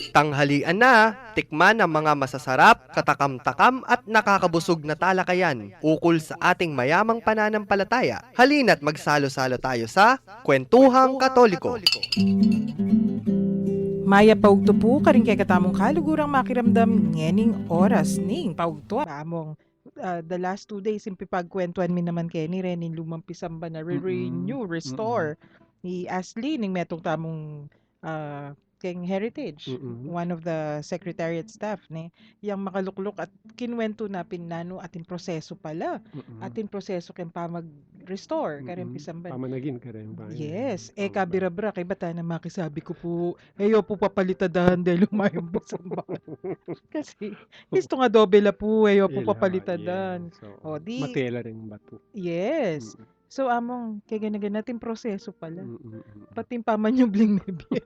Tanghalian na, tikman ang mga masasarap, katakam-takam at nakakabusog na talakayan ukol sa ating mayamang pananampalataya. Halina't magsalo-salo tayo sa Kwentuhang Katoliko. Maya paugto po karing kay katamong kalugurang makiramdam ngening oras ning paugto. Among the last 2 days impipagkwentuhan mi naman kay ni Renin lumampisam ba na renew, restore ni Ashley ning metong tamong keng heritage. One of the secretariat staff ni yang makaluklok at kinwento na pinano atin proseso pala. Atin proseso ken pa mag-restore karing pisamban. Pamanagin ka rin ba? Yes, kabira-bra kay bata na makisabi ko po, ayo po papalitadahan dahil lumayong po sa bahay. Kasi, isto nga dobela po, ayo po papalitadan. So, O, di, matela rin bato. yes. So, among, kaya ganaganating proseso pala. Pati paman yung bling nebye.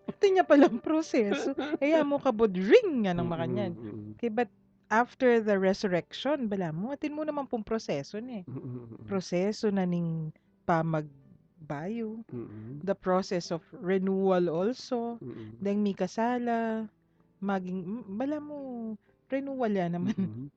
Pati niya palang proseso. Kaya mo kabod ring nga ng makanyan. Kaya but after the resurrection, bala mo, atin mo naman pong proseso ni. Proseso na ning pamagbayo. The process of renewal also. Deng mi kasala. Maging, bala mo, renewal yan naman.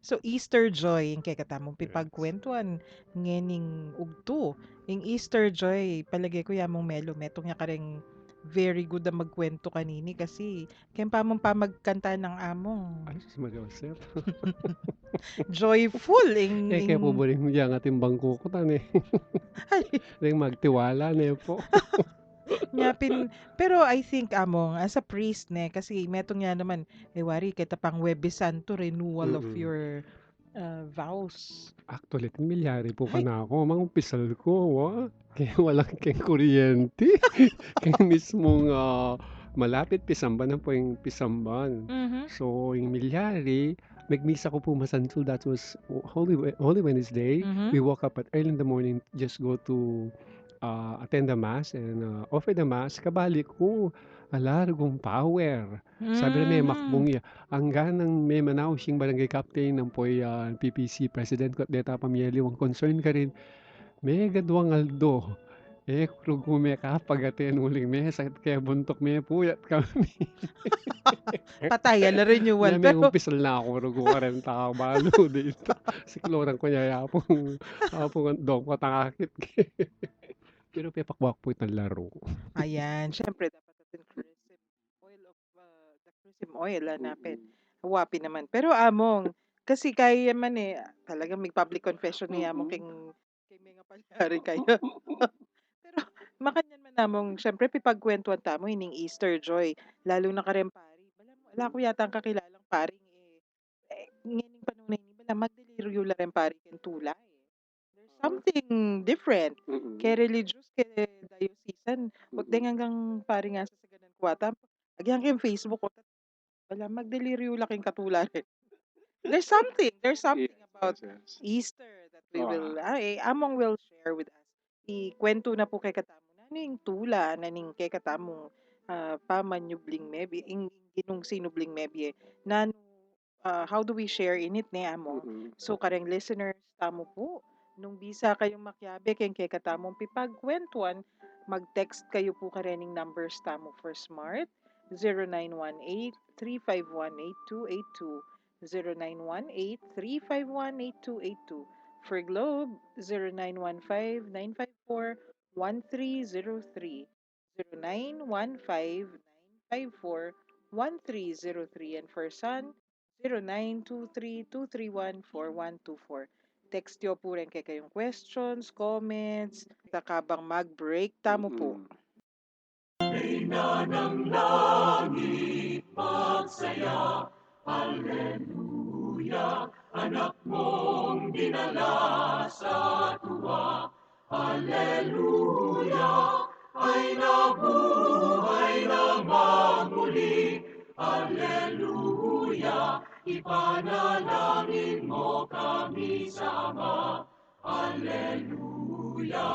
So, Easter joy, yung kay katamong pipagkwentuhan, ngening ugto. Yung Easter joy, palagay ko yamong melo, metong niya kareng very good na magkwento kanini kasi kaya pa mong pamagkanta ng among Ay, si Maria Joseph. joyful Kaya po ba rin mo dyan ating bangko ko tan eh. Ring magtiwala na po. Pero I think among as a priest ne kasi metong nga naman wari kita pang Huwebes Santo renewal of your vows. Actually, milyari po ka na ako. Mangumpisal ko, kaya walang keng kuryente. Kaya mismong malapit pisamban na po yung pisamban. So, yung milyari, nagmisa ko po masantul. That was Holy Wednesday. We woke up at early in the morning, just go to attend the mass and offer the mass. Kabali ko, alargong power. Sabi na may makbong iya. Ang ganang may manaw siyang barangay captain ng po'y PPC president ko at deta pamiyali wang concern ka rin. May gadwang aldo. Krug mo may kapagatin uling may sakit kaya buntok may puyat kami. Patay, ala renewal. May umpisal na ako, rugo ka rin takabalo dito. Sikloran ko niya yapong dom ko takakit. Pero pepakwak po itong laro. Ayan, syempre dapat natin chrism oil hanapin. Huwapi naman. Pero among, kasi kaya man talagang may public confession niya among kay mga palyari kayo. Pero makanyan man namong, syempre pipagkwentuhan tamo ining Easter joy. Lalo na karem pari. Wala ko yata ang kakilalang paring ngayon panunay ni bala magdeliryo la rin pari kentula There's something different. Kay religious, kay diocesan. Huwag din hanggang pari nga sa saganan kuwata. Agyan kay Facebook ko. Wala, magdeliryo laking katularan. There's something about Easter that we will, among will share with us. Ikwento na po kay katamo na ning tula, na ning kay katamong pamanyubling maybe, ginung sinubling maybe, na how do we share in it ne amo. So kareng listeners, tamo po, nung bisa kayong makyabe kay katamong pipagkwentuhan, mag-text kayo po karening numbers tamo for smart 0918-351-8282 0918-351-8282 for Globe 0915-954-1303 0915-954-1303 and for Sun 0923-231-4124. Text yo po rin kay kayong questions, comments, takabang mag-break. Tamo po. Reina ng langit, magsaya, Alleluia, anak mong dinala sa tuwa, Alleluia, ay nabuhay namang muli, Alleluia, ipanalangin mo kami sa Ama, Alleluia.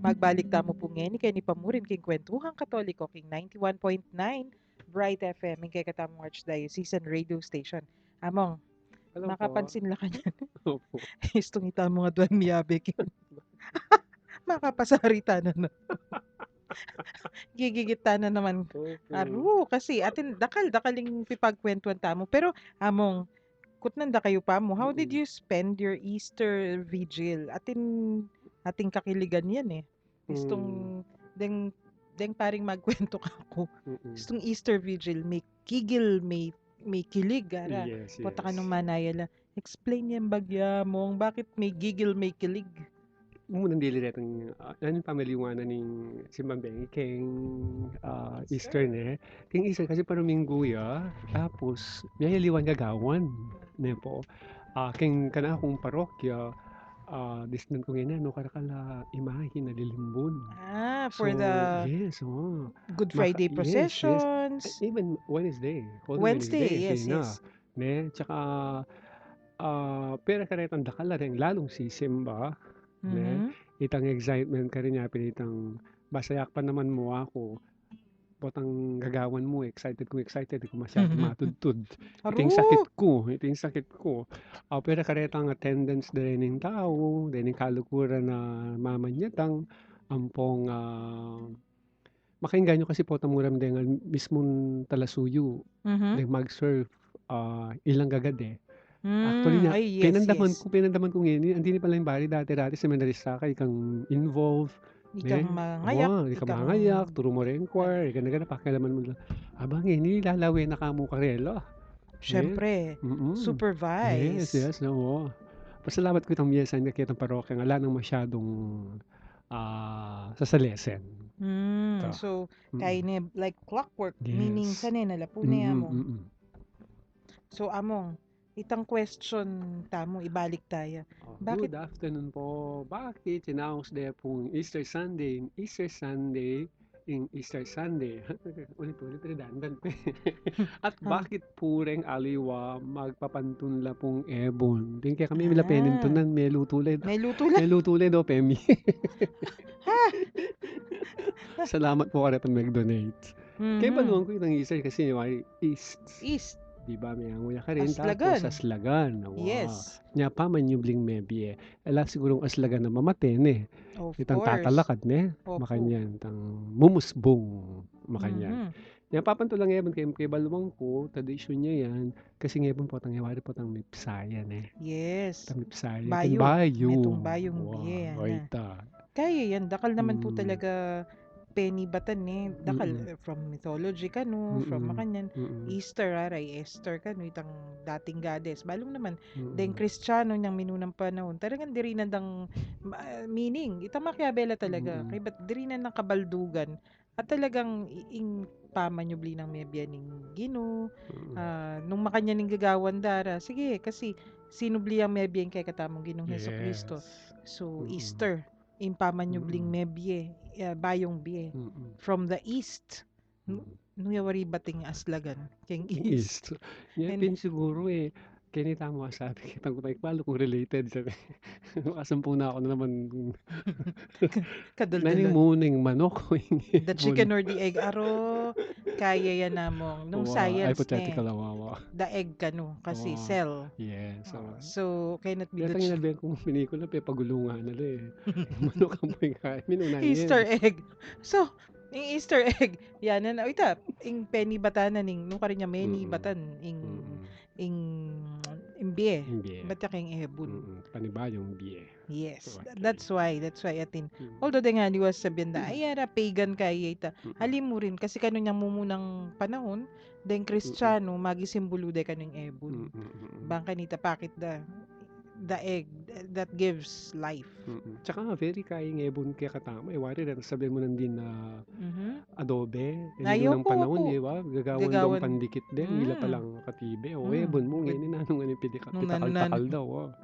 Magbalik tamo po ngeni kay ni Pamurin king Kwentuhang Katoliko king 91.9 Bright FM ing kay katamong Archdiocese Radio Station. Among, Hello po. makapansin la kanya. Opo. Istong ita mga duwan miyabe kin. Makapasarita na. Gigigita na naman. Okay. Aru, kasi atin dakal-dakaling pipagkwentuhan tamo. Pero among, kutnanda kayo pa mo, how did you spend your Easter Vigil? Ating kakiligan yan eh. Istong, deng paring magkwento ka ako. Istong Easter Vigil, may kigil, may kilig, ara. Yes, Pota ka yes. nung manaya la. Explain yan bagya mong, bakit may gigil, may kilig? Munang dili retong anong pamaliwanan ning Simbang keng Easter ne. King Easter kasi para mingguya tapos mayaliwan gagawan ne po. King kana akong parokya disnan ko ngayon no karakala imahe na lilimbon. For the yes, oh. Good Friday Yes, yes. processions. Even Wednesday. Holy Wednesday, yes, sige yes. Ne, tsaka pera karetang dakala rin lalong sisimba. Ne, itang excitement ka rin niya pinitang basayak pa naman mo ako potang gagawan mo excited ko masyado matudtud iting sakit ko pero karetang attendance din ng tao din ng kalukura na mamanyatang ampong makainganyo kasi potang muram din mismong talasuyo din mag-serve ilang gagad Actually na, Ay, yes, pinandaman ko ngayon, hindi pala yung bari dati seminarista ka, ikang involve, Ikang mangayak. ikaw mangayak, turo mo rin choir, ika pakialaman mo lang, abang ngayon, nilalawin na kamo karela. Syempre, supervise. Yes, oo. Pasalamat ko itang miyasan na kitang parokya, ala nang masyadong sasalesen. So, kaya like clockwork, meaning sanay nalapo niya mo. So, among, itang question tamo, ibalik tayo. Bakit? Good afternoon po. Bakit sinahos de pong Easter Sunday, ulit-ulit redundant at bakit pureng aliwa magpapantunla pong ebon? Tingke kami milapenin to nan may lutulay. May lutulay do pemi. Salamat po karepan mag-donate. Kaya baluan ko itang Easter kasi East. Diba may anguya ka rin tapos aslagan. Wow. Yes. Nya pa man yung bling mebi Ala sigurong aslagan na mamaten Of Itang course. tatalakad makanyan tang mumusbong makanyan. Nya papantulang ebon kay baluang ko tradisyon niya yan kasi ngebon po tang yawari po tang mipsayan Yes. Tang mipsayan. Bayo. Itong bayong biye. Oita. Kaya yan, dakal naman po talaga penny batan dakal from mythology from makanyan Easter Esther itang dating goddess balong naman deng Kristiyano niyang minunang panahon talagang dirinan dang meaning itang Machiavelli talaga kay ba't dirinan ng kabaldugan at talagang ing pamanyubli ng mebya ning Ginoo nung makanya ning gagawan dara sige kasi sinubli ang mebya kay katamong Ginoong Hesukristo so Easter impamanyubling mebye bayong biye from the east nuyawari bating aslagan keng east Pin siguro kinita mo sabi kitang palo kung related sabi kasampung na ako na naman naning muning manok the chicken or the egg aro kaya yan namong nung science hypothetical the egg kasi cell yes so cannot be the chicken kaya kung pinikula pagulungan nila manok ang pagkain minunayin Easter egg so yung Easter egg yan na ita ing penny batanan ning nung karinya many batan ing biye ba't kayong ebon panibayong biye yes that's why atin although nga liwas sabihin na ayara pagan kaya ita halim mo rin kasi kano niyang mumunang panahon deng Kristiyano magisimbolo de kanong ebon bang kanita pakit the egg that gives life. Tsaka nga, very kayang ebon kaya katama. Wari rin, sabihin mo nandin na adobe. Ayaw ng panahon, gagawan daw pandikit din. Nila palang katibe. O ebon mo, ngayon nanong ganun pitakal daw.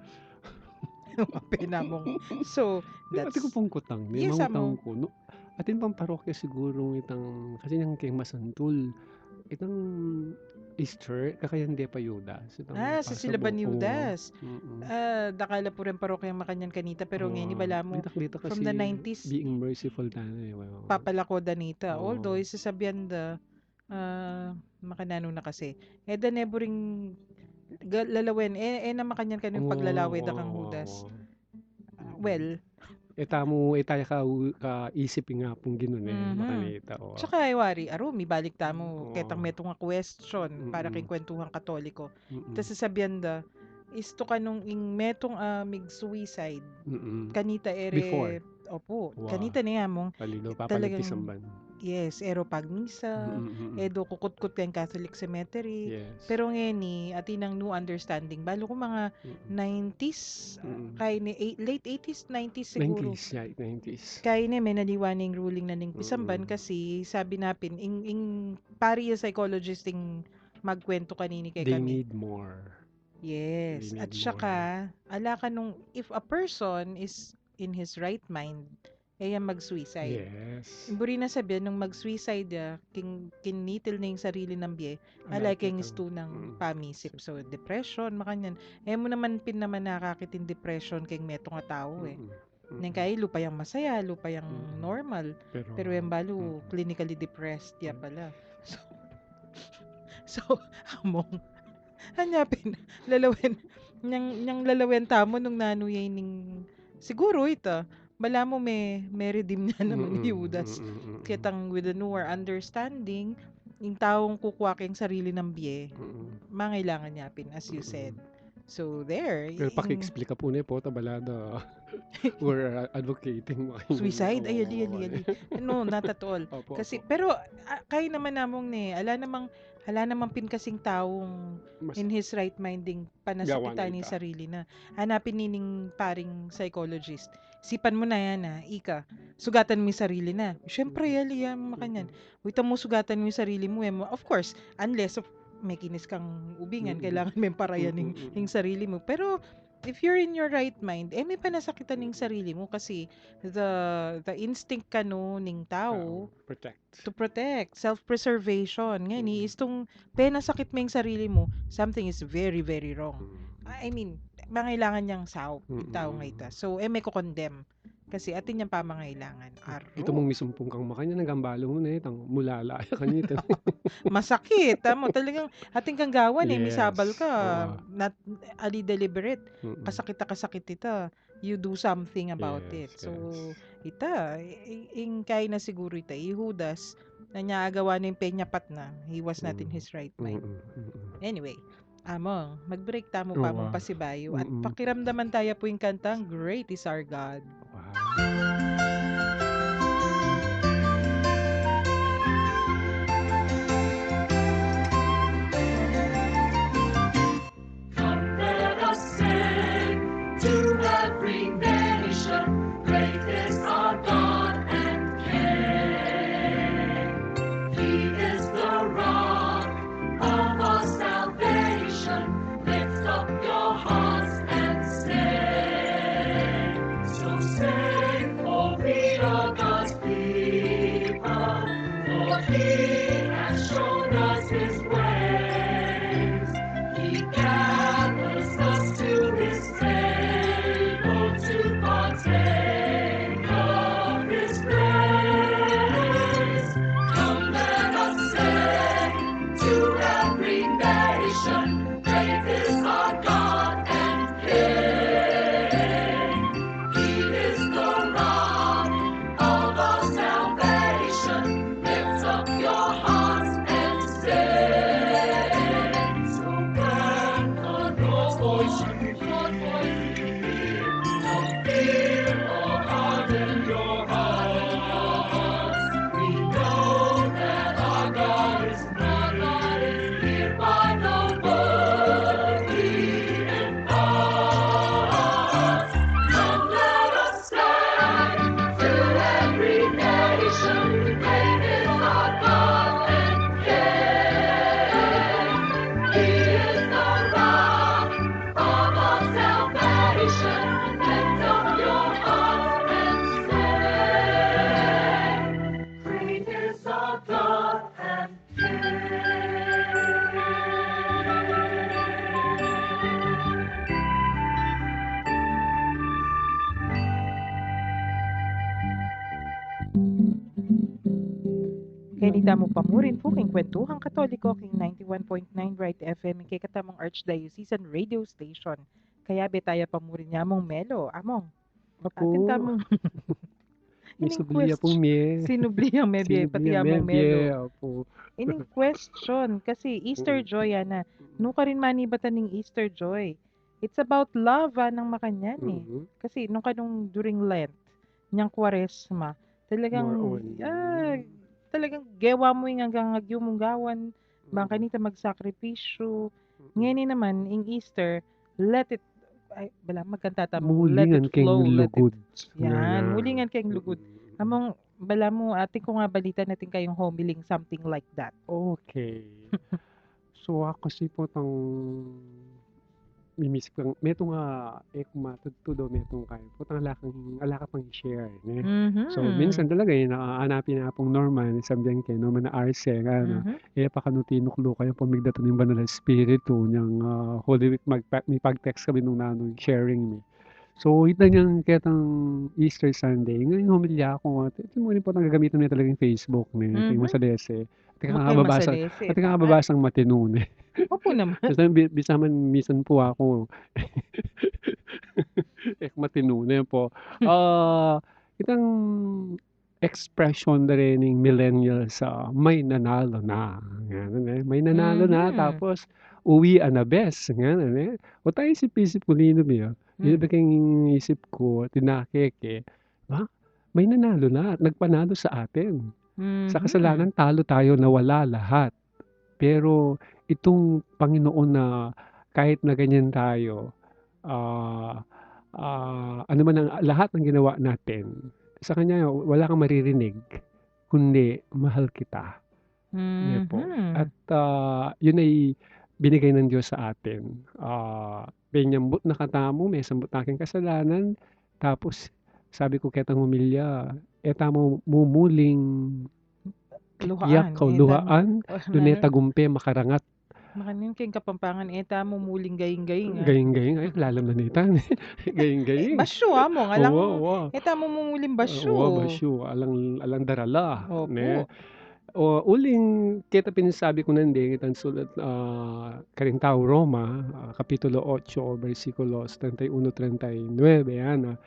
Pinamong. So, that's... Ati ko pong kutang. Yes, mangutang ko. No? Atin pang parokya siguro itang, kasi nang kay Masantul, itang Easter, kakayan hindi pa Judas. Sa sila ba ni Judas? Mm. Dakala po rin parokya makanyan kanita pero ngayon Oo. bala mo Dito from kasi the 90s being merciful tayo eh. papalako danita. Oo. Although isasabihan da makanano na kasi. Da neboring lalawen na makanyan kanyung paglalaway da kang Judas. Well, tayo ka isip nga pong ginon makanita. Tsaka wari, mi balik tamo ketang meto nga question para kay kwentuhang Katoliko. Tas sasabihan da is to kanong ing metong mig-suicide. Kanita Before. Opo, Wow. kanita niya mong Palino, talagang papalagpisamban. yes, ero pagmisa, edo kukut-kut kayong Catholic Cemetery. Yes. Pero ngayon atinang new understanding. Balo ko mga 90s, kaya ni late 80s, 90s siguro. 90s, yeah, 90s. Kaya ni may naliwaning ruling na ning pisamban kasi sabi napin, ing pari yung psychologist ing magkwento kanini kay They kami. need more. Yes. They At need saka, ala ka nung, if a person is in his right mind, mag-suicide. Yes. Imburi na sabihin, nung mag-suicide, kinitil na yung sarili ng biye, alay kayong isto ng pamisip. So, depression, makanyan. Mo naman pin naman nakakitin depression kayong meto nga tao Nang kaya lupa yung masaya, lupa yung normal. Pero yung balo, clinically depressed, pala. So, among, hanyapin, lalawen, niyang lalawen tamo nung nanuyay ning, siguro ito, bala mo may redeem na naman ni Judas. Kitang with a newer understanding, yung taong kukuha kayong sarili ng biye, mangailangan nyapin, as you said. So, there. Pero paki-explica po na po, tabalada. We're advocating. Suicide? Ay, ali. No, not at all. Kasi, pero, kaya naman namong ala namang pinkasing taong in his right minding panasakitan ni sarili na. Hanapin nining paring psychologist. Sipan mo na yan ika. Sugatan mo yung sarili na. Siyempre, makanyan. Wita mo sugatan mo yung sarili mo. Of course, unless may kinis kang ubingan, kailangan may parayan yung sarili mo. Pero, if you're in your right mind, may panasakitan ng sarili mo kasi the instinct ning tao to protect, self-preservation. Ngayon, istong penasakit mo yung sarili mo, something is very, very wrong. I mean, mangailangan niyang sao, yung tao nga ita. So, may ko-condemn. Kasi atin niyang pamangailangan. Ito mong misumpong kang makanya, nagambalo mo na itang mulala kanito. Masakit. Talagang ating kang gawan misabal ka. Not ali deliberate. Kasakit ita. You do something about it. So, ita, kaya na siguro ita. Judas, na niya agawa na yung penyapat na. He was not in his right mind. Anyway, among, mag-break tamo pa mong pasibayo at pakiramdaman tayo po yung kantang Great is Our God. Come, let us sing to every nation. Great is our God and King. He is the rock of our salvation. Lift up your hearts and sing. So sing, for we are God's people. For He has shown us His ways. He gathers us to His table to Kay ni Tamo Pamurin po, king Kwentuhang Katoliko, king 91.9 Right FM, kay katamong Archdiocesan Radio Station. Kaya betaya Pamurin niya mong Melo. Among, atin Opo. tamong May ining subliya pong question. mie. Sinubliyang mebye, pati Sinubliya among mebye. Melo. Opo. Ining question, kasi Easter Joy, ana. No ka rin manibatan ng Easter Joy. It's about love, ng makanyan eh. Mhm. Kasi nung kanong during Lent, niyang Kwaresma, talagang, More on. talagang gewa mo yung hanggang munggawan, bang kanita magsakripisyo. Ngayon naman, in Easter, let it, ay, bala, magkantata mo, let Mulingan it flow, kayong let it, lugod. yan, mulingan kayong lugod. Among, bala mo, ating ko nga balita natin kayong homiling, something like that. Okay. So, ako kasi po tang mimisip kang meto nga matudtudo metong kayo. Putang ala ka pang i-share. Ne? So, minsan talaga naaanapin na pong Norman, sabihan kayo, Norman na Arce, nga na, pakanutinuklo kayo pumigdato ng banal na espiritu niyang Holy Week, may pag-text kami nung nanong sharing me. So, ita niyang ketang Easter Sunday, ngayon humilya ako, ito mo rin po nang gagamitin niya talaga yung Facebook ni kay Masalese. At ka kababasang matinune. Opo naman. Kasi bisaman minsan po ako matinune po. Itang expression na rin ng millennial sa may nanalo na. Ganun eh. May nanalo na tapos uwi na best. Ganun eh. O tayo isip-isip ko nino ba yun ba kayong isip ko, tinakeke, may nanalo na at nagpanalo sa atin. Sa kasalanan, talo tayo, nawala lahat. Pero itong Panginoon na kahit na ganyan tayo, ano man ang lahat ng ginawa natin, sa Kanya wala kang maririnig, kundi mahal kita. Yan po. At yun ay binigay ng Diyos sa atin. Penyambot na katamo, may sambot na aking kasalanan, tapos sabi ko ketang humilya, etamo mumuling yak kauluhaan, dunay tagumpe makarangat. Makanin kayong Kapampangan, eta mo muling gaying-gaying. Gaying-gaying, ay lalam na nita. Gaying-gaying. Basyo mo, alang, eta mo mumuling basyo. Basyo, alang darala. Opo. Ne? Uling kita pinasabi ko nandi, kitang sulat Karintao Roma, Kapitulo 8, versikulos 31-39, yan.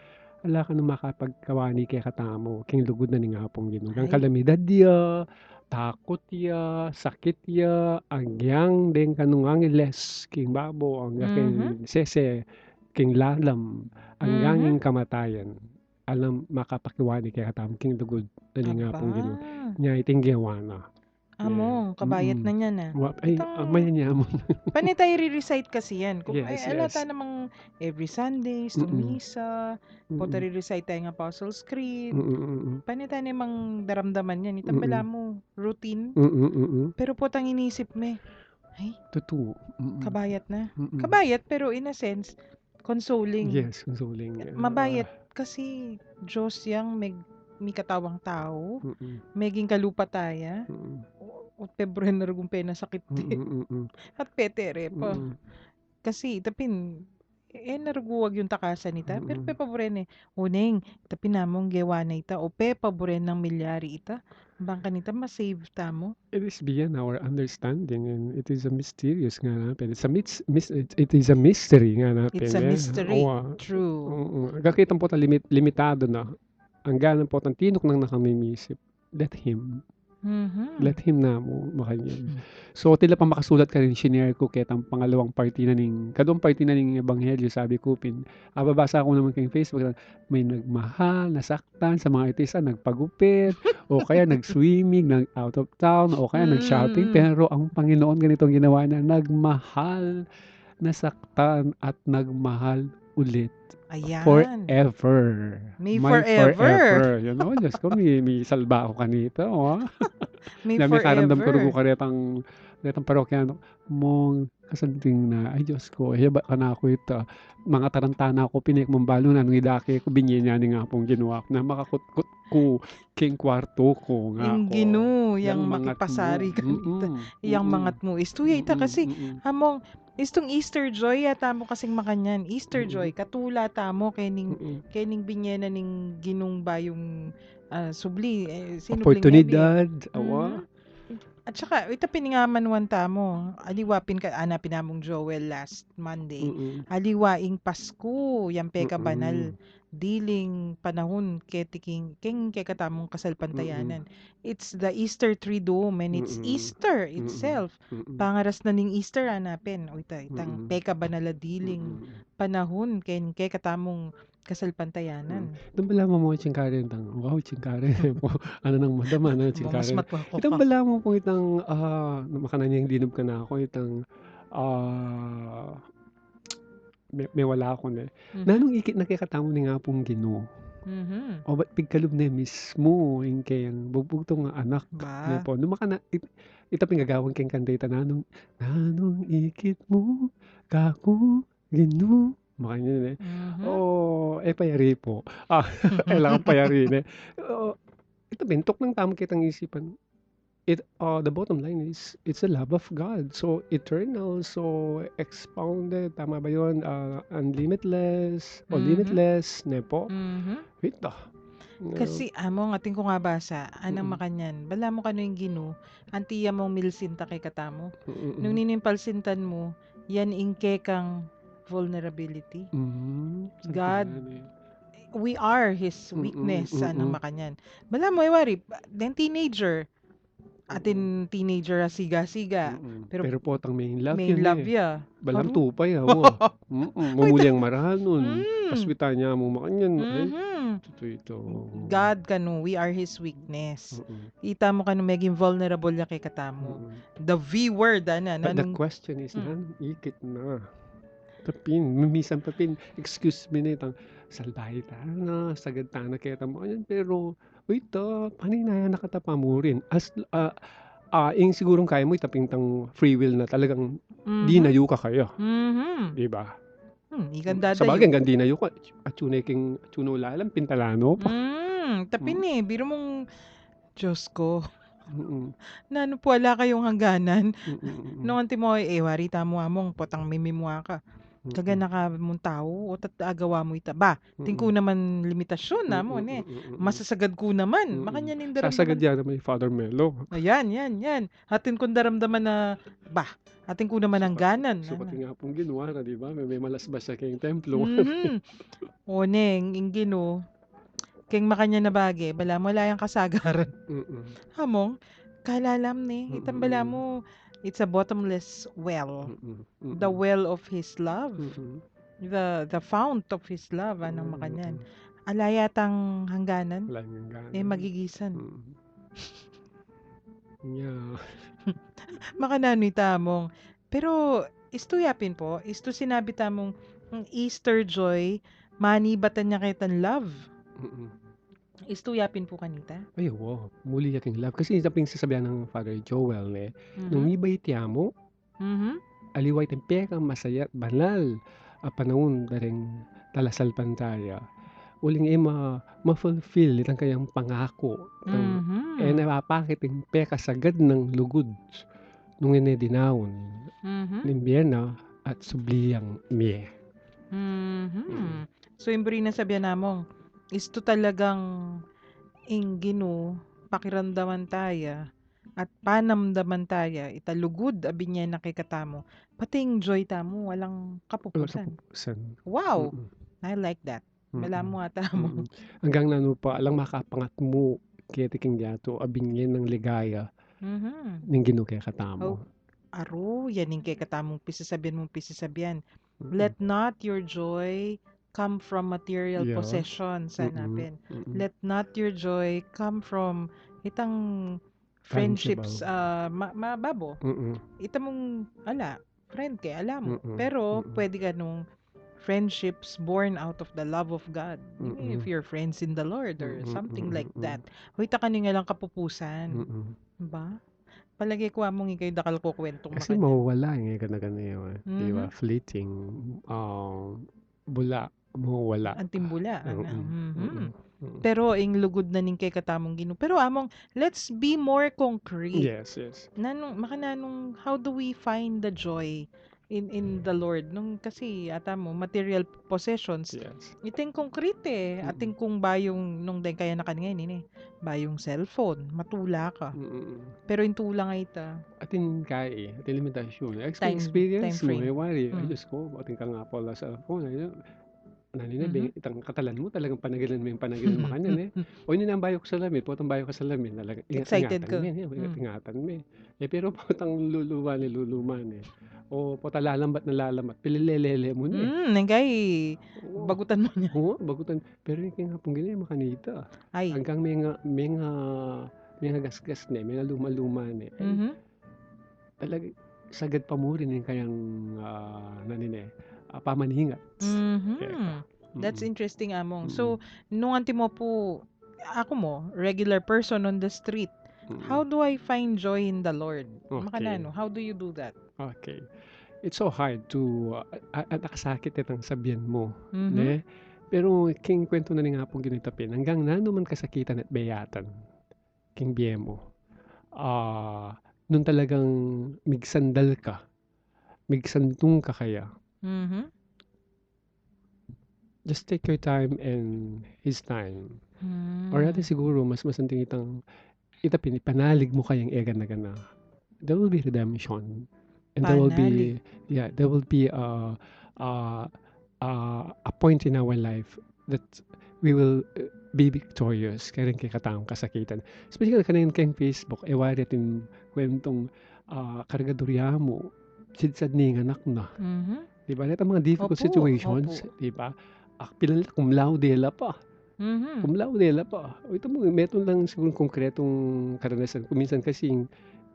Wala ka na makapagkawani kay katamo, king lugod na ni nga pong Ginoo. Ang kalamidad dia, takot ya, sakit ya, agyang den kanungang iles, king babo, ang king sese, king lalam, ang kamatayan. Alam makapakiwani kay katamo, king lugod na ni nga pong Ginoo. Nya iting giwana. Among, kabayat na niya na. Ay, may niya mo. Panay tayo re-recite kasi yan. Kung, Yes, alata namang every Sundays, to misa, po tayo re-recite tayo ng Apostles' Creed. Panay tayo namang daramdaman yan. Itambala mo, routine. Pero po tang inisip me, ay, totoo. kabayat na. Kabayat, pero in a sense, consoling. Yes, consoling. Mabayat kasi Diyos yang may katawang tao, meging kalupa taya, o pebre na ragumpe na sakit di. At petere pa. Kasi tapin, naruguwag yung takasan nita, pero pepaboren uneng, tapin namong gewa na ita, o pepaboren ng milyari ita, bangka nita masave tamo. It is beyond our understanding and it is a mysterious nga natin. It is a mystery nga natin. It's a mystery. True. Kakita po limitado na. Ang ganan po ang tinok nang nakamimisip. Let Him. Let Him na mo makanyan. So, tila pa makasulat ka rin, shinare ko ketang pangalawang party na kadong party na ning Ebanghelyo, sabi ko, babasa ko naman kay Facebook, may nagmahal, nasaktan sa mga artista, nagpagupit, o kaya nag-swimming, out of town, o kaya nag-shopping, pero ang Panginoon ganitong ginawa niya, nagmahal, nasaktan, at nagmahal ulit. Ayan. Forever. May forever. You know, Diyos ko, may salba ako kanito. May forever. Karamdam ko rin ko karetang parokyano mong kasanting na, ay Diyos ko, ba ka na ako ito. Mga tarantana ko, pinik mong balo na, nung idake ko, binyin niya nga pong ginawa na makakutkut ko, king kwarto ko nga yung ako. Ginu, yung makipasari ka nito. Yung mangat mo is, tuya ita kasi, among, istong Easter joy tamo kasing makanyan. Easter joy katula tamo kening binyena ning ginung bayong subli sinubling oportunidad awa At saka ita piningaman wanta mo, aliwapin ka anapin namong Joel last Monday. Mm. Aliwaing Pasko, yan peka banal. Mm. Diling panahon ketiking keng kekatamong Mm. kasalpantayanan. It's the Easter Triduum and it's Mm. Easter Mm. itself. Mm. Pangaras na ning Easter anapin. O itang Mm. peka banala diling Mm. panahon ken kekatamong Mm. kasalpantayanan. Itong balaman mo chingkaren tang wow chingkaren po ano nang madama na Mas chingkaren. matwa ko Itong ka. balaman mo po itang makanan yung dinom ka na ako itang may wala ako na. Mhm. Nanong ikit nakikatamo ni nga pong Ginoo. Mhm. O ba't pigkalob na mismo yung kayang bugbugtong nga anak ni Ba. po. Numaka na ita pinggagawang keng kantita nanong ikit mo kako Ginoo. Makanya eh. Mhm. Payari po. Kailangan payari na. Ito bentok ng tamo kitang isipan. The bottom line is it's the love of God. So eternal, so expounded, tama ba yun? Unlimitless, o Mhm. limitless, ne po. Mhm. Wait Kasi amo ang ating ko nga basa, anang Mm. makanyan, bala mo kano yung Ginoo, antiya mong milsinta kay katamo. Nung Mm. ninimpalsintan mo, yan ingke kang vulnerability. God, we are His weakness, anang makanyan. Bala mo, iwari, then teenager, atin teenager siga-siga, Pero po tang main love main yun love eh. ya. Balam Haru. tupay awa. Mamuli ang marahanon. Mm. Paswita niya mo makanyan. Ay, Mhm. ito. God kanu, we are His weakness. Ita mo kanu maging vulnerable ya kay katamo. The V word ana But the nanong question is, ikit na. Tapin, mimisan papin, excuse me na itang salbahay ta na, sagad ta na kaya tamo. Ayan, pero, wait paninaya nakatapa mo rin. Yung sigurong kaya mo itaping tang free will na talagang di nayo ka kayo. Mhm. Di ba? Ikan Sa dadayo. bagay, hanggang di nayo ka. At chuno lalang pintalano pa. Tapi ni, biro mong, Diyos ko, Mm. nano po wala kayong hangganan. Mm. Noon ti mo, wari tamo among, potang mimimwa ka. Kaga naka mong tao, o agawa mo ita. Ba, tingko naman limitasyon na mo, ne. Masasagad ko naman. Makanya ning Sasagad daramdaman. yan naman yung Father Melo. Ayan, yan. Atin kong daramdaman na, ba, atin ko naman ang ganan. Sukat nga pong ginawa na, di ba? May malasbas siya kayong templo. O neng, ingino, keng makanya na bagay, bala mo layang kasagaran. Hamong, kalalam ni, itambala mo, it's a bottomless well. The well of His love. The fount of His love, anong makanyan. Alayatang hangganan, magigisan. Yeah. Makanano itamong. Pero, isto yapin po, isto sinabi tamong, Easter joy, mani batan niya kaitan love. Isto yapin po kanita. Ay, wow. Muli yaking love. Kasi itaping sasabihan ng Father Joel, nung iba'y tiyamo, aliway tempe kang masaya at banal. Panahon daring talasal pantaya. Uling ma-fulfill itang kayang pangako. Napapakit yung peka sagad ng lugod nung dinawon. Nimbyena at subliyang miye. So, yung na sabihan namong, isto talagang Gino, pakiramdaman taya at panamdaman taya, italugod abin niya nakikatamo. Pati yung joy tamo, walang kapupusan. Wow! I like that. Wala mo ata mo. Hanggang nano pa, alang makapangat mo kaya tiking gato, abin niya ng ligaya ng Ginoo kaya katamo. Aro, yan yung kaya katamong pisasabihan. Let not your joy come from material possessions, hanapin. Let not your joy come from itang friendships, mababo. Ita mong, friend kay alam mo. Pero, pwede ka nung friendships born out of the love of God. If you're friends in the Lord or something like that. Huwita ka nga lang kapupusan. Ba? Palagi ko among ikay dakal ko kwentong kasi mawawala gana yun. Di ba? Fleeting. Bula. Mawawala. Antimbula. Pero ing lugod na ning kay katamong Ginoo. Pero among, let's be more concrete. Yes. Makananong, how do we find the joy in the Lord nung kasi ata mo material possessions Yes. iting konkrete ating kung bayong nung den kaya na kanngayon ini bayong cellphone matula ka pero yung tula nga ita Atin kaya atin limitasyon. time Experience mo, frame. wari, ay Diyos ko, ating ka nga pala sa phone, ay, naninabing, itang katalan mo, talagang panagilan mo yung panagilan mo kanyan O yun ang bayo ko sa lamin, potang bayo ka sa lamin, talagang Excited ingat-ingatan ka. mo ingat-ingatan mo pero potang luluman O pota lalambat na lalambat, pililelele mo Nengkay Oo. bagutan mo niya. Oo, bagutan. Pero yung nga pong ganyan, makanita. Ay. Hanggang may nga gasgas may nga luma-luma talaga sagad pa mo rin yung kayang pamaningat. That's interesting among. So nung anti mo po ako mo regular person on the street. How do I find joy in the Lord? Makanano, how do you do that? Okay. It's so hard to nakasakit itang sabihan mo. Pero king kwento na ni nga pong ginitapin hanggang nanuman kasakitan at bayatan king biye mo. Nung talagang migsandal ka, migsantong ka kaya, just take your time and his time. Or natin siguro, mas masanting itapin, panalig mo kayang egan na gana. There will be redemption. And there will be a point in our life that we will be victorious kaya rin kay katang kasakitan. Especially kanina kayong Facebook, wari atin kwentong kargadorya mo, sidsad ni nga anak na. Diba? Ito mga difficult situations, diba? Pilan cum laude la pa. Cum laude la pa. Ito mo, meron lang siguro konkretong karanasan. Kuminsan kasi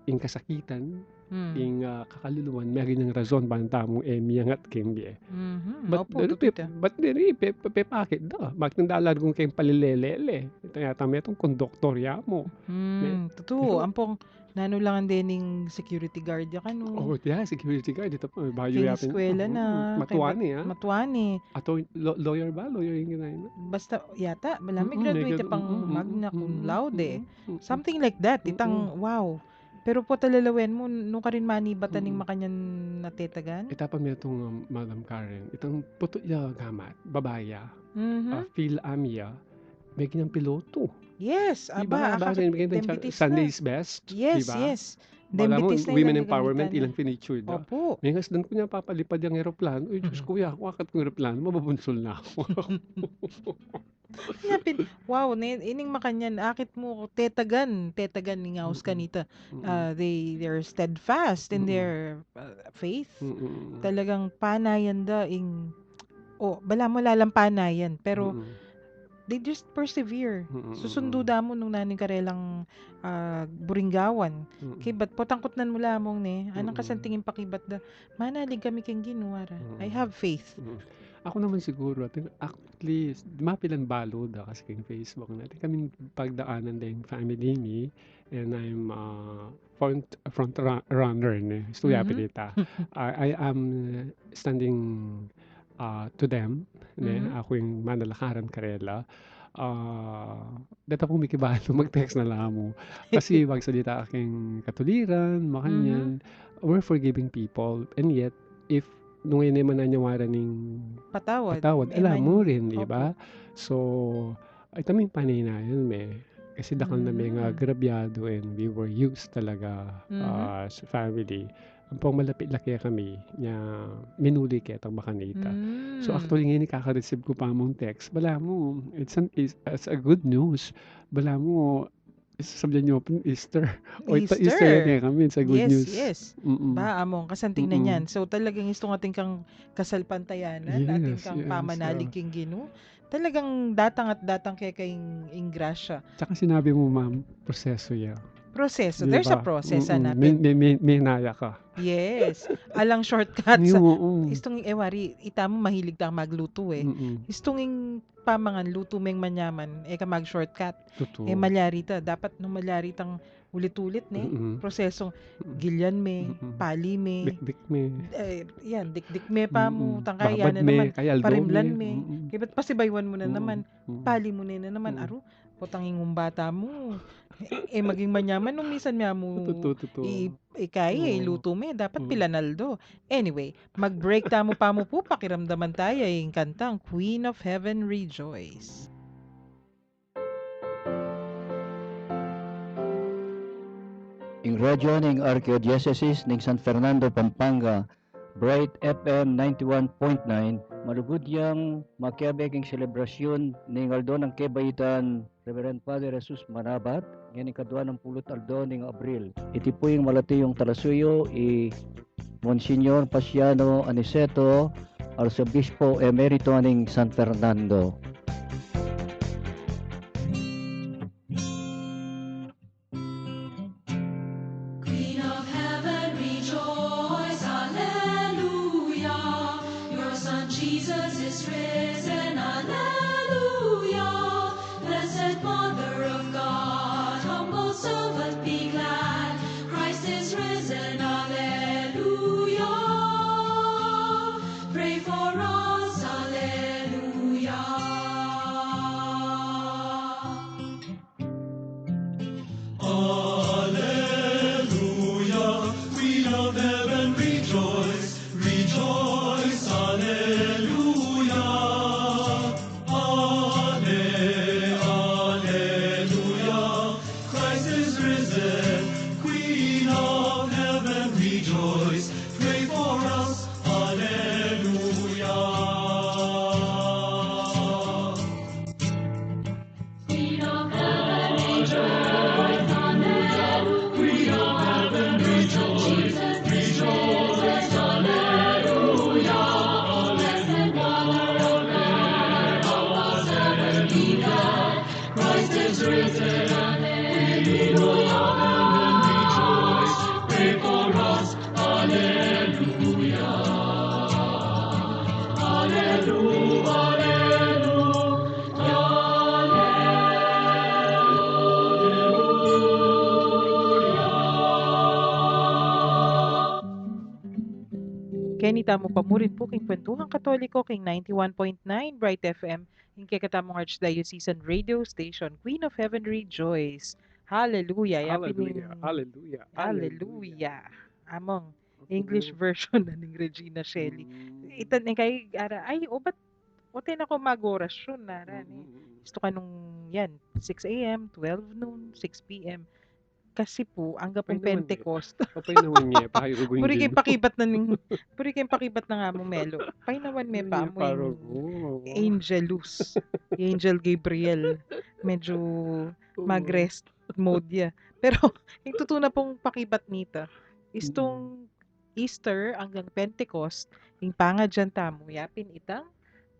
yung kasakitan, yung kakaluluwan, may ng rason banta mo miyangat kembi But diri pepakit da. Bakit dalan kung kayong palilelele. Ito yata may itong konduktor ya mo. Totoo. Ampong nano lang ang dening security guard ya kano. Security guard. Ito pa, bayo Kaya yapin. eskwela na. Matuwani Matuwani. Ato, lawyer ba? Lawyer yung ginahin. Basta, yata, malamig graduate pang magna cum laude. Something like that. Itang, wow. Pero po talalawen mo, nung ka rin manibatan ng makanyan natetagan? Itapa mo itong Madam Karen. Itong puto ya gamat, babaya, Phil Amia, may ginang piloto. Yes, Diba? Sunday's best. Yes, diba? yes. Dembitis na women empowerment, ilang feature da. Opo. May ngas doon ko niya papalipad yung aeroplano. Uy, Diyos kuya, wakat kong aeroplano, mababunsol na ako. Wow, ining makanyan, akit mo, tetagan ni ngaus kanita. They're steadfast in their faith. Talagang panayan da, bala mo lalampanayan, pero they just persevere. Susundo da mo nung naning karelang buringgawan. Kay ba't potangkot nan mo lamong anang kasantingin pakibat da. Manalig kami keng ginuwara. I have faith. Ako naman siguro, at least, mapilan balo da kasi keng Facebook natin. Kami pagdaanan din family ni, and I'm front runner ni. Stuya pinita. I am standing to them. Ako yung manalakaran karela. Dito po mikibalo, mag-text na lang mo. Kasi magsalita aking katuliran, makanyan. We're forgiving people. And yet, if nung yun naman nanyawaran ng patawad, alam mo rin, di ba? So, ito may paninayan kasi dakal na may nga grabyado and we were used talaga as family. Ang pong malapit laki kami niya minuli kaya itang bakanita. So actually ngayon kaka-receive ko pa mong text. Bala mo, it's a good news. Bala mo, sabihin nyo po Easter. Easter yan kami, it's a good news. Yes. Ba, among kasanting na yan. So talagang istong ating kang kasalpantayanan, ating kang pamanalig king Ginoo. Talagang datang kay kayong ingrasya. Tsaka sinabi mo ma'am, proseso yan. Proseso. Diba? There's a process natin. May naya ka. Yes. Alang shortcuts. Istong ewari, ita mo mahilig ta magluto Istong pamangan luto meng manyaman, ka mag-shortcut. Totoo. Malyari ta. Dapat nung malyari tang ulit-ulit prosesong gilyan pali Dik-dik me. Dik-dik me pa mo, tangkaya na naman, parimlan me. Kaya ba't pasibaywan mo na naman, pali mo na naman, aro, potanging bata mo. Maging manyaman nung minsan mo Kaya Oo. luto mo dapat Mm. pilanaldo. Anyway, mag-break tamo pa mo po, pakiramdaman tayo yung kantang Queen of Heaven Rejoice. Ing radyo ning Archdiocese ning San Fernando, Pampanga, Bright FM 91.9, malugudyang makiabig ing selebrasyon ning aldo ng Kebayitan Reverend Father Jesus Manabat, ngani kadwa ng pulot aldo ning Abril. Iti po yung malatiyong talasuyo Monsignor Pasiano Aniceto, Arsobispo Emerito ning San Fernando. Queen of heaven, rejoice, hallelujah. Your son Jesus is risen, hallelujah. Blessed Mother of God, humble servant, be glad. Christ is risen, hallelujah. Pray for us, hallelujah. Hallelujah, Queen of heaven, rejoice, rejoice, hallelujah. Hallelujah, Christ is risen, Queen of heaven, rejoice, pray for us, hallelujah. Queen of heaven, rejoice, hallelujah. Queen of heaven, rejoice, rejoice, hallelujah. Blessed Mother of God, humble servant, be glad. Christ is risen, hallelujah. Rejoice, pray for us, hallelujah. Hallelujah, Kenny tamo pa mo rin po king Kwentuhang Katoliko king 91.9 Bright FM, king kakatamong Archdiocesan Radio Station, Queen of Heaven Rejoice. Hallelujah. Hallelujah. Hallelujah. Hallelujah. Among English version na ning Regina Shelley. Itan kay ara ay ba't oten ako magorasyon na ran. Gusto ka nung yan 6 a.m., 12 noon, 6 p.m. Kasi po, ang gapong Pay naman Pentecost. Papay naman niya, pakirugo Puri kay yung pakibat na ning puri kay pakibat na nga mo Melo. Pay naman may pa mo yung Angelus. Angel Gabriel. Medyo mag-rest mode ya. Pero yung totoo na pong pakibat nita is tong Easter hanggang Pentecost, yung pangad dyan tamo, yapin itang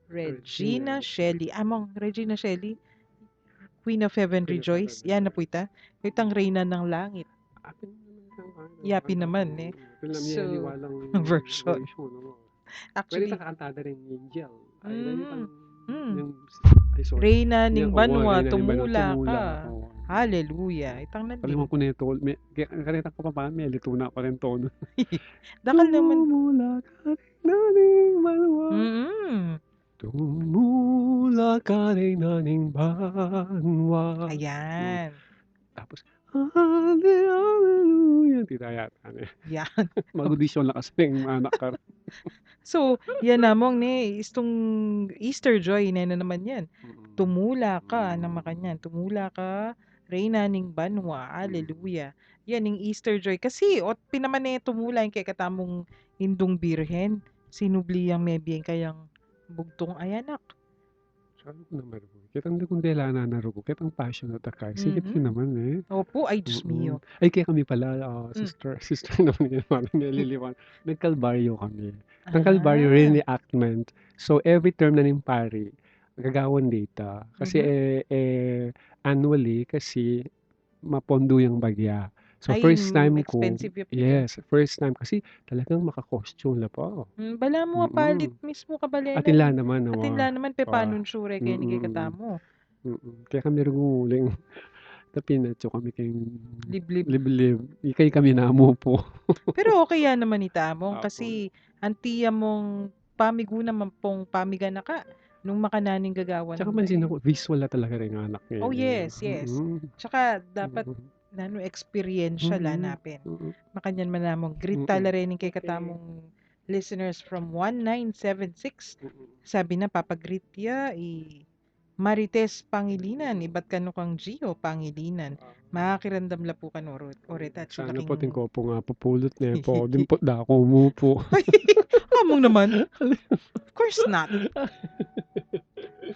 Regina Shelley. Among Regina Shelley, Queen of Heaven Queen of Rejoice. Heaven Yan na po ita. Itang Reyna ng Langit. Yapi naman eh. So, version. No? Actually, Pwede kakantada rin yung Angel. Reyna ning Banwa, Reyna ning Banwa, tumula ka. tumula. Hallelujah. Itang Kalimutan nandun. ko na ito. Karita ko pa pa, may lituna pa rin tono. Dakal naman. Tumula ka rin naning banwa. Tumula ka rin naning banwa. Ayan. Tapos, hallelujah. Tita yata. Yan. Mag-audition na kasi yung anak ka. So, yan namong ni istong Easter joy na naman yan. Tumula ka na makanyan. Tumula ka, Reyna ning Banwa. Hallelujah. Yan yung Easter joy. Kasi, pinaman tumula yung kay katamong Indong Birhen. Sinubli ang mebiyeng kayang bugtong ayanak. Sabi ko naman, kitang kundela na narugo, kitang passion at akay. Sikip yun naman eh. Opo, ay Diyos mio. Ay, kaya kami pala, sister naman yun, parang nililiwan. Nag-Calvario kami. Ang Calvario reenactment. So, every term na ng pari, gagawan data. Kasi annually, kasi mapondo yung bagya. So, Ay, first time ko, expensive yung yes, first time kasi talagang maka-costume na po. Bala mo palit mismo kabalena. Atinla naman. Atinla naman pe panon sure kaya ni katamo. Kaya kami rumuling. Tapinatso kami kayong Liblib. Ikay kami namo po. Pero okay yan naman ni Tamong kasi antiya mong pamigo naman pong pamiga na ka nung makananing gagawan. Tsaka mansin ako, visual na talaga rin ang anak ngayon. Oh yes. Tsaka dapat nano eksperyensya Mm. lanapin. Mm. Makanyan man namong greet Mm. talarening kay Okay. katamong listeners from 1976. Mm. Sabi na papagreet ya Marites Pangilinan, iba't kano kang Gio Pangilinan. Makakirandam la po kan oreta at Sana po laking... tingko po nga pupulot niya po. Din po da ako umupo. Among naman. Of course not.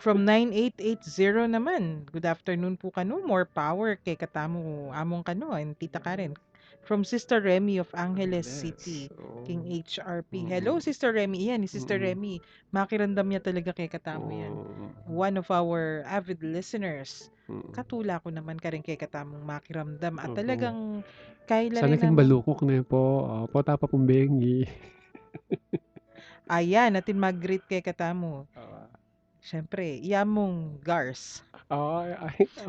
From 9880 naman. Good afternoon po kano. More power kay katamo among kano and Tita Karen. From Sister Remy of Angeles City. Oo. King HRP. Mm. Hello Sister Remy. Yan, ni Sister Mm. Remy. Makirandam niya talaga kay katamo yan. Oo. One of our avid listeners. Mm. Katula ko naman ka rin kay katamong makiramdam at Oo. talagang kaila Sana rin king namang balukok na po. Po tapa pong bengi. ayan natin mag-greet kay katamo. Siyempre, iyamong Gars. Ay,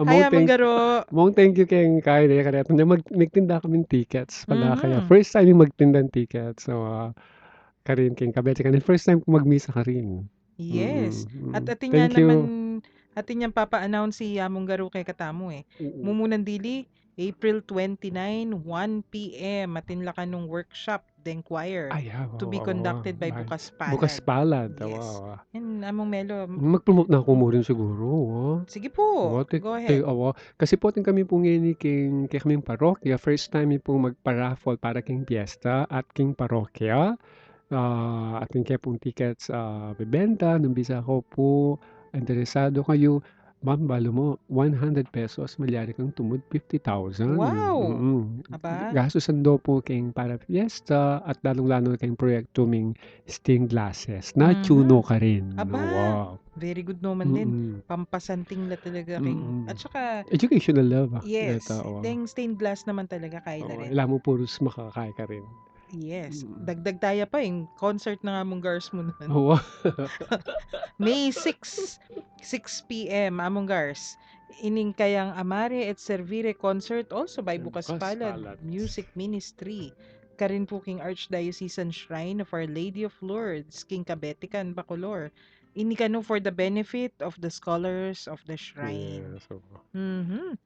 Ay, among garo. thank you kay Kyle. Kaya nagtinda kaming tickets pala. Kaya Mhm. first time yung magtinda ng tickets. So, karin kay Kabete. Kaya first time ko magmisa ka rin. Yes. At atin niya Thank you. naman, atin niyang papa-announce si among garo kay katamo eh. Mumunan dili, April 29, 1 p.m. Atin la kanong workshop, the choir. Ay, To be conducted by Bukas Palad. Bukas Palad. Yes. Wow. Yan, among Melo. Mag-promote na ako mo rin siguro. Sige po, go ahead. Kasi po tin kami pong ngini kay kaming parokya. First time pong magpa-raffle para king piyesta at king parokya. Ating kaya pong tickets bebenta. Nung bisa ko po, interesado kayo. Ma'am, balo mo, 100 pesos, malyari kang tumod 50,000. Wow! Aba? Gastusan daw po kayong para fiesta at lalong-lalo kayong proyekto ming stained glasses. Na tuno ka rin. Aba? Wow. Very good naman din. Pampasanting na talaga king... At saka, Educational love. yes, Ito, ding stained glass naman talaga kaila rin. Alam mo, puros makakaya ka rin. Yes. Dagdag tayo pa yung concert na nga mong Gars mo nun. Oo. May 6 p.m. among Gars. Ining kayang Amare et Servire concert also by Bukas Bukas Palad Palad. Music Ministry. Karin po king Archdiocesan Shrine of Our Lady of Lourdes, King Kabetikan, Bacolor. Ini kano for the benefit of the scholars of the shrine. Yes, oo.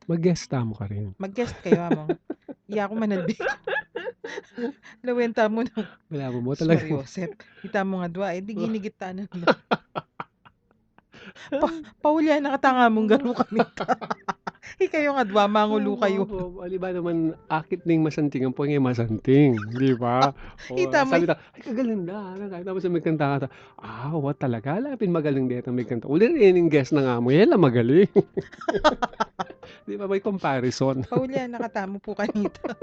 Mag-guest Mag-guest mo ka rin. kayo among. Iya ako manalbi. Lawenta mo ng Wala mo talaga. Mariosep. Kita mo nga dwa, di ginigitanan mo. Paulya nakatanga mong garo kami ta. Ikayo nga dwa, mangulo kayo. Ali ba naman akit ning masanting ang ngay masanting, di ba? Kita mo Sabi ta, ay kagalinda. Kahit tapos may kanta ka. What talaga? Lapin magaling dito may kanta. Uli rin yung guest na nga mo. Yela magaling. Di ba may comparison? Paulya nakatamo po kanita.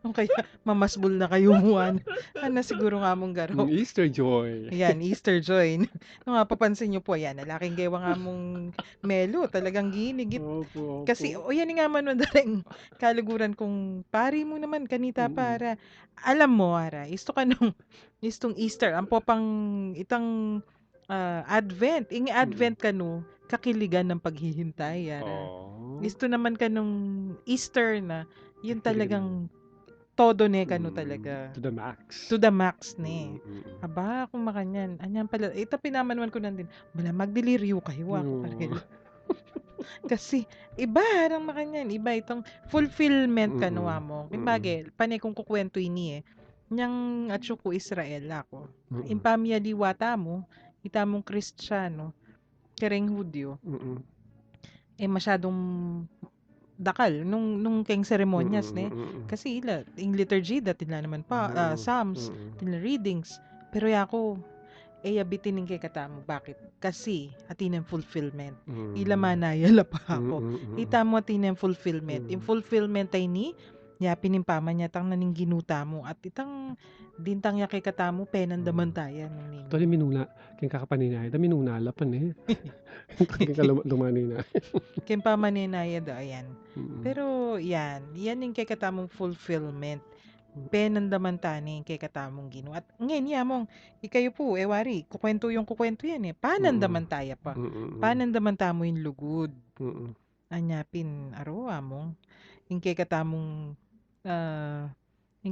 Kaya mamasbol na kayo muan. Ano siguro nga mong garo. Easter joy. Yan, Easter joy. Nung nga papansin nyo po, yan, nalaking gawa nga mong Melo, talagang ginigit. Opo. Kasi, yan nga man daring kaluguran kung pari mo naman kanita para. Alam mo, Ara, istong Easter, ang popang itang Advent. Advent ka no, kakiligan ng paghihintay, Ara. Isto naman ka nung Easter na, yun talagang todo ne kano talaga. To the max. To the max ne. Aba, kung makanyan. Anyan pala. Ito pinamanuan ko nandin. Bala, magdeliryo kayo ako karel. Kasi, iba harang makanyan. Iba itong fulfillment kanwa mo. Kimbagay, panay kung kukwento ini Nyang atyo ko Israel ako. Impamya diwata mo, itamong Kristiyano, kereng Hudyo. Masyadong dakal nung keng seremonyas ne kasi ila ing liturgy dati na naman pa psalms tila readings pero yako abitin kay katamo bakit kasi atin ang fulfillment ila manayala pa ako itamo atin ang fulfillment in fulfillment ay ni yapin paman niya tang naning ginuta mo at itang dintang ya kay katamo penan damantayan ng Tali minuna king kakapaninay da minuna lapan king lumanina king pamaninaya da ayan. Pero yan yung kay katamong fulfillment. Penandamantani kay katamong gino. At ngayon yamong, ikayo po, wari, kukwento yan Panandamantaya pa. Panandamanta mo yung lugod. Anyapin, among, yung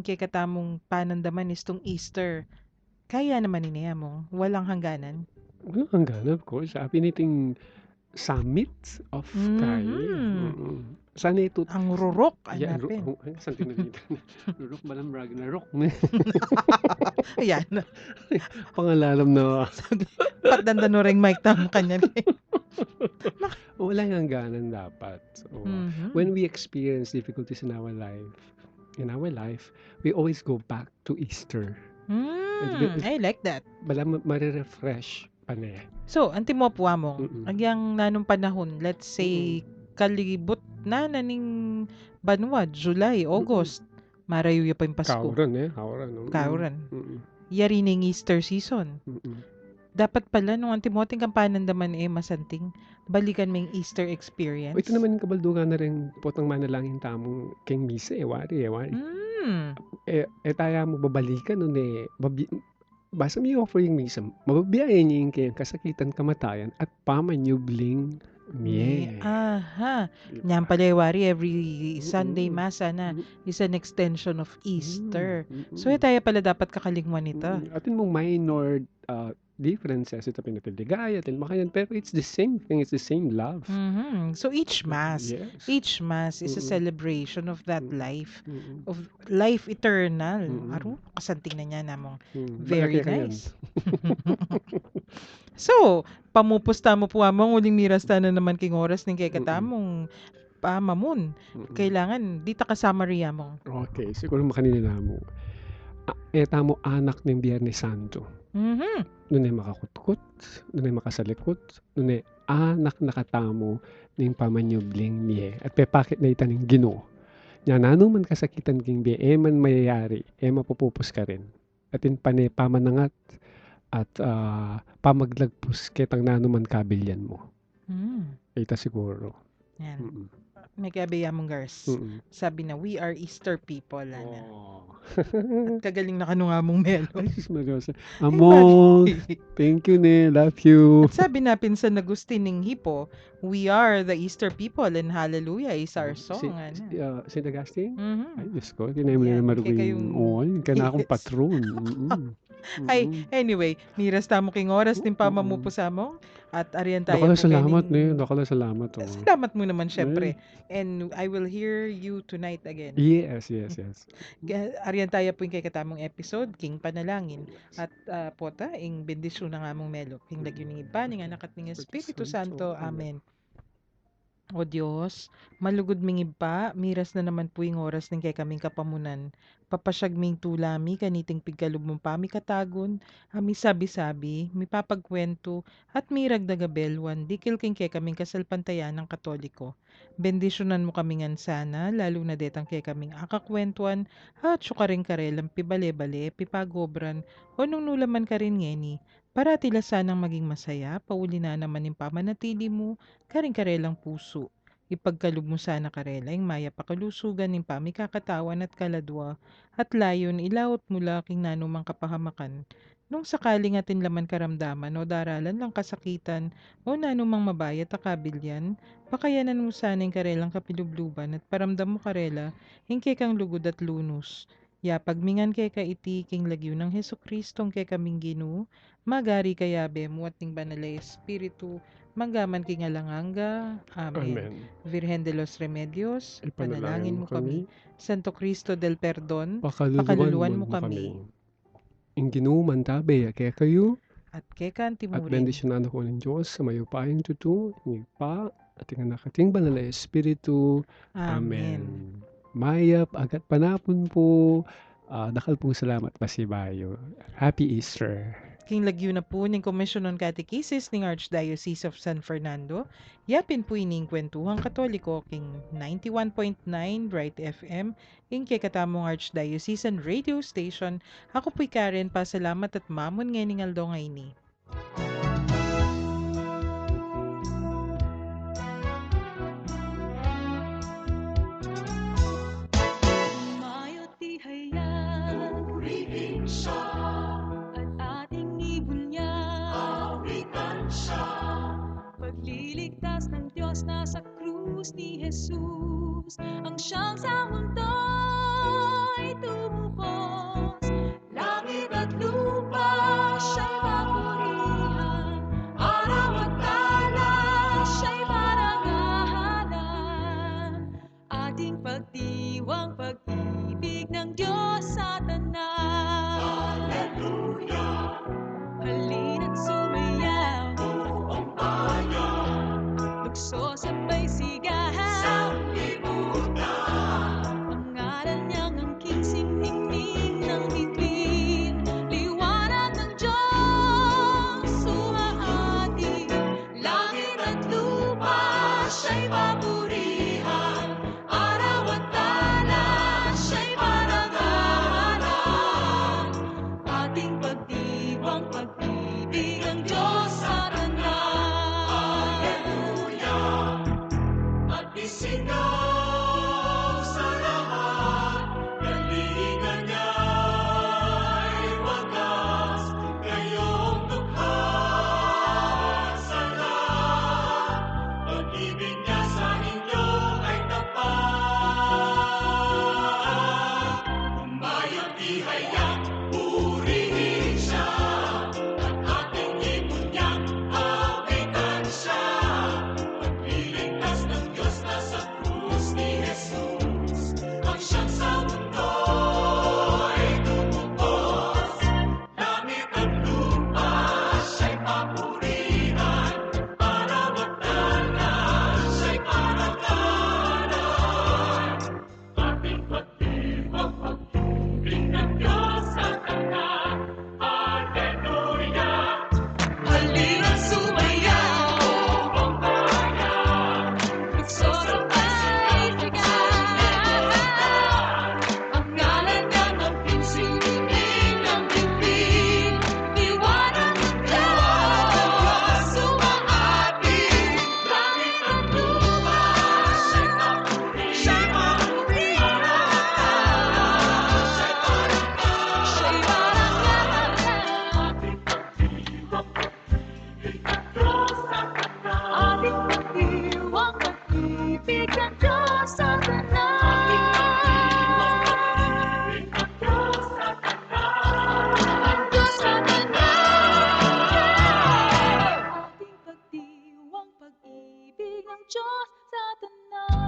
kay katamong panandaman istong Easter. Kaya naman iniyamong, walang hangganan. Walang hangganan, of course. Piniting summit of Kai. Sana ito Ang rurok, yan, hanapin. saan tinalitan? Rurok ba ng Ragnarok? Ayan. Pangalalam na Patdanda ring mic tam kanyan. wala ngang ganan dapat. So, when we experience difficulties in our life, we always go back to Easter. I like that. Bala marirefresh pa na eh. So, antimo po among, Mm-mm. agyang nanong panahon, let's say, kalibot na naning banwa, July, August, marayo ya pa yung Pasko. Kauran. No? Kauran. Mm-mm. Yari ning Easter season. Mm-mm. Dapat pala, nung antimoting kampanan naman masanting, balikan may Easter experience. Ito naman yung kabaldugan na rin potang manalangin tamong king misa wari. Taya mo babalikan nun basta may offering misa, mababiyayin niya yung kayang kasakitan, kamatayan at pamanyubling miye. Aha. Nyan pala wari, every Sunday Masa na is an extension of Easter. So, tayo pala dapat kakalingwan ito. Atin mong minor differences, ito pinatiligaya, atin makayan, pero it's the same thing, it's the same love. So, each Mass is a celebration of that life, of life eternal. Aro, kasanting na niya namong. Very nice. So, pamupusta mo po among uling mirasta na naman king oras ng kay katamong pamamun. Kailangan, dita kasama riya mo. Okay, siguro makanina na mo. Tamo anak ng Biyernes Santo. Doon ay makakutkot, doon ay makasalikot, doon ay anak nakatamo ng pamanyubling miye. At pepakit na itaning Ginoo. Nya nanuman kasakitan king biye, man mayayari, mapupupos ka rin. At in pamanangat at pamaglagpus kitang nanuman kabilyan mo. Ita siguro. Yan. May kabiya mong gars. Sabi na, we are Easter people. At kagaling na kanunga mong melo. Ay, sus Marosa. Among, thank you ne, love you. At sabi na, Pinsan Agustin ng Hipo, we are the Easter people and hallelujah is our song. St. Augustine? Mhm. Ay, Diyos ko, tinay mo na Yan, marugin. Oo, ka na akong Yes. patron. Ay, anyway, miras tamo king oras din pa mamupo sa mo. At ariyan tayo Dakala po salamat kaning- ne, dakala salamat. Oh. Salamat mo naman syempre. And I will hear you tonight again. Yes. Ariyan tayo po yung kay katamong episode, King Panalangin. At pota, ing bendisyon na nga mong melo. King lagyo ng iba, ng anak at ng Espiritu Santo. Amen. O Diyos, malugod ming iba, miras na naman po yung oras ng kay kaming kapamunan. Papasyag ming tulami, kaniting pigkalog mong pami katagon, ami sabi-sabi, mi papagkwento, at mirag dagabelwan, dikil king kay kaming kasalpantayan ng Katoliko. Bendisyonan mo kaming sana, lalo na detang kay kaming akakwentuan, at syukaring karelang pibale-bale, pipagobran, o nung nulaman ka rin ngeni, para tila sanang maging masaya, pauli na naman yung pamanatili mo, karing karelang puso. Ipagkalub mo sana karela, yung maya pakalusugan ng pamikakatawan at kaladwa, at layon ilawot mula king nanumang kapahamakan. Nung sakaling atin laman karamdaman o daralan lang kasakitan o nanumang mabayat akabilyan, pakayanan mo sana yung karelang kapilubluban at paramdam mo karela, hingke kang lugod at lunus. Ya pagmingan kay kaiti king lagyo ng Hesukristong kay kaming Ginoo, magari kayabe mo at ning banalay Espiritu, manggaman king alanganga. Amen. Amen. Virgen de los Remedios, panalangin mo kami. kami. Santo Cristo del Perdon, Pakaluluwan mo kami. Ang ginuman tabe, kaya kayo, at kay kanti mo at rin. bendisyonan ako ng Diyos sa mayupayang tutu, ng pa, at ang nakating banal na Espiritu. Amen. Mayap, agat panapon po. Dakal pong salamat pasibayo. Happy Easter. King lagyo na po ng Komisyon on Catechesis ng Archdiocese of San Fernando, yapin po ining kwentuhang katoliko king 91.9 Bright FM, ing kay katamong Archdiocesan Radio Station. Ako po'y Karen, pasalamat at mamon ngayon aldo ngay ni. Mayo't tihaya, at ating ibunyag, pagliligtas ng Diyos nasa krus ni Jesus, ang siyang sa mundo'y tumubos, langit at lupa siya'y papurihan, araw at tala siya'y marangalan, nagsosabay sigahan sa libutan. Pangalan niyang angking siningning ng bituin. Liwanag ng Diyos sumahati. Langit at lupa siya'y papurihan. Araw at talan siya'y panangalan. Ating pagdiwang pag-ibig ang Diyos sa tanan. At isinaw sa lahat, galingan niya'y wagas, kayong dukha sa lahat. Pag-ibig niya sa inyo ay tapat. Umayang ihayag, purihin siya, at ating ibon niyang awitan siya. Pagliligtas ng Diyos na sa krus ni Jesus, ang siyang sa mundo ay tumupos. Langit at lupa siya'y papurihan, araw at talan siya'y panangalan. Ating pagdiwang pag-ibig ng Diyos sa tanan. Hallelujah! Halina't sumayaw, Ang bayan, nagsosabay sigahan. Ang ngalan niyang angking siningning ng bituin. Liwanag ng Diyos sumahati. langit at lupa siya'y papurihan, Siya'y parangalan. siya'y parangalan. Ating Pagdiwang pag-ibig ng Diyos sa tanan. Ating pagdiwang pag-ibig ng Diyos sa tanan. Ating pagdiwang pag-ibig ng Diyos sa tanan. Ang Diyos sa tanan. Ating pagdiwang pag-ibig ng Diyos sa tanan.